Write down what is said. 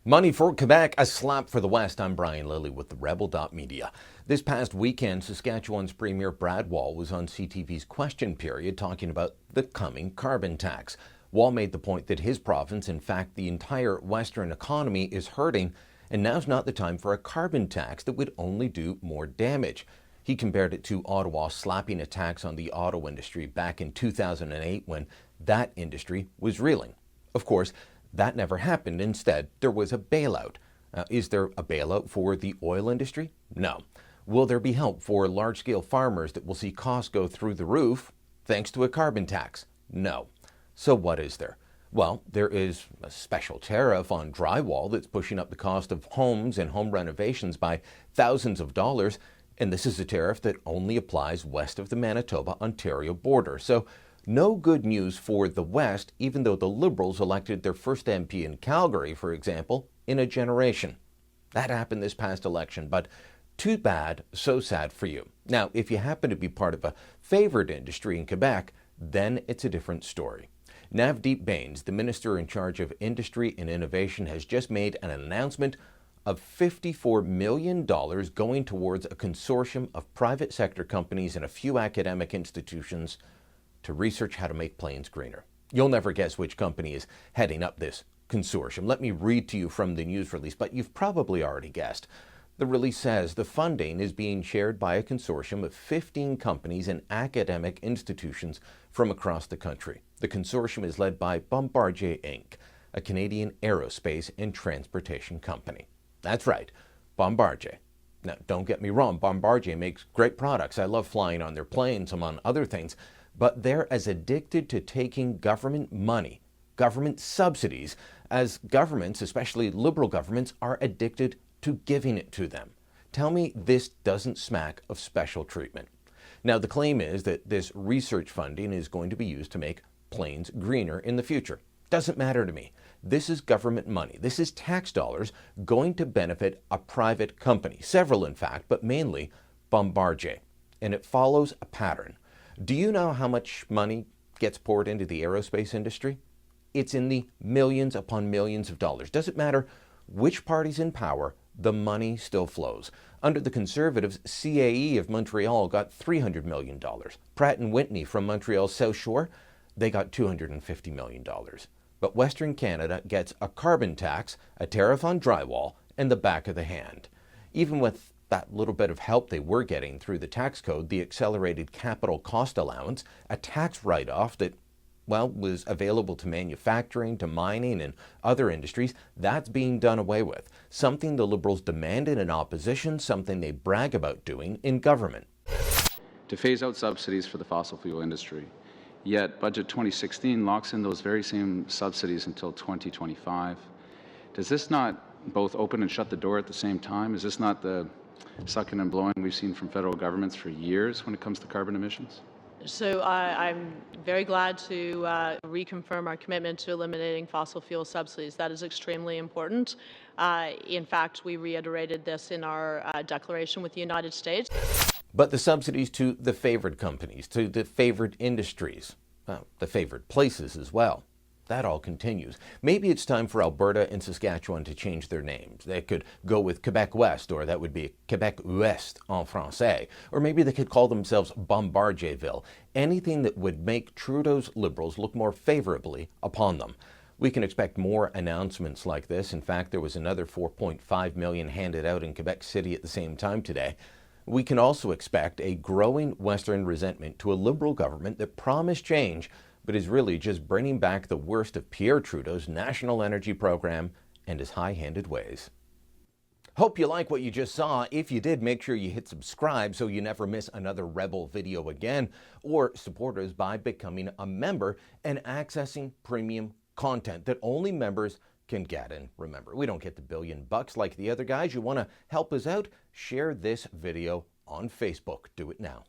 Money for Quebec, a slap for the West. I'm Brian Lilly with the Rebel.media. This past weekend, Saskatchewan's Premier Brad Wall was on CTV's Question Period talking about the coming carbon tax. Wall made the point that his province, in fact the entire Western economy, is hurting, and now's not the time for a carbon tax that would only do more damage. He compared it to Ottawa slapping a tax on the auto industry back in 2008 when that industry was reeling. Of course, that never happened. Instead, there was a bailout. Is there a bailout for the oil industry? No. Will there be help for large-scale farmers that will see costs go through the roof thanks to a carbon tax? No. So what is there? Well, there is a special tariff on drywall that's pushing up the cost of homes and home renovations by thousands of dollars, and this is a tariff that only applies west of the Manitoba-Ontario border. So no good news for the West, even though the Liberals elected their first MP in Calgary, for example, in a generation. That happened this past election, but too bad, so sad for you. Now, if you happen to be part of a favored industry in Quebec, then it's a different story. Navdeep Bains, the Minister in charge of Industry and Innovation, has just made an announcement of $54 million going towards a consortium of private sector companies and a few academic institutions to research how to make planes greener. You'll never guess which company is heading up this consortium. Let me read to you from the news release, but you've probably already guessed. The release says the funding is being shared by a consortium of 15 companies and academic institutions from across the country. The consortium is led by Bombardier, Inc., a Canadian aerospace and transportation company. That's right, Bombardier. Now, don't get me wrong, Bombardier makes great products. I love flying on their planes, among other things. But they're as addicted to taking government money, government subsidies, as governments, especially liberal governments, are addicted to giving it to them. Tell me this doesn't smack of special treatment. Now, the claim is that this research funding is going to be used to make planes greener in the future. Doesn't matter to me. This is government money. This is tax dollars going to benefit a private company, several in fact, but mainly Bombardier. And it follows a pattern. Do you know how much money gets poured into the aerospace industry? It's in the millions upon millions of dollars. Doesn't matter which party's in power, the money still flows. Under the Conservatives, CAE of Montreal got $300 million. Pratt & Whitney from Montreal's South Shore, they got $250 million. But Western Canada gets a carbon tax, a tariff on drywall, and the back of the hand. Even with that little bit of help they were getting through the tax code, the accelerated capital cost allowance, a tax write-off that, well, was available to manufacturing, to mining, and other industries, that's being done away with. Something the Liberals demanded in opposition, something they brag about doing in government. To phase out subsidies for the fossil fuel industry. Yet Budget 2016 locks in those very same subsidies until 2025. Does this not both open and shut the door at the same time? Is this not the sucking and blowing we've seen from federal governments for years when it comes to carbon emissions? So I'm very glad to reconfirm our commitment to eliminating fossil fuel subsidies. That is extremely important. In fact, we reiterated this in our declaration with the United States. But the subsidies to the favored companies, to the favored industries, the favored places as well, that all continues. Maybe it's time for Alberta and Saskatchewan to change their names. They could go with Quebec West, or that would be Quebec Ouest en français. Or maybe they could call themselves Bombardierville. Anything that would make Trudeau's Liberals look more favorably upon them. We can expect more announcements like this. In fact, there was another $4.5 million handed out in Quebec City at the same time today. We can also expect a growing Western resentment to a Liberal government that promised change, but is really just bringing back the worst of Pierre Trudeau's national energy program and his high-handed ways. Hope you like what you just saw. If you did, make sure you hit subscribe so you never miss another Rebel video again, or support us by becoming a member and accessing premium content that only members can get. And remember, we don't get the $1 billion like the other guys. You want to help us out? Share this video on Facebook. Do it now.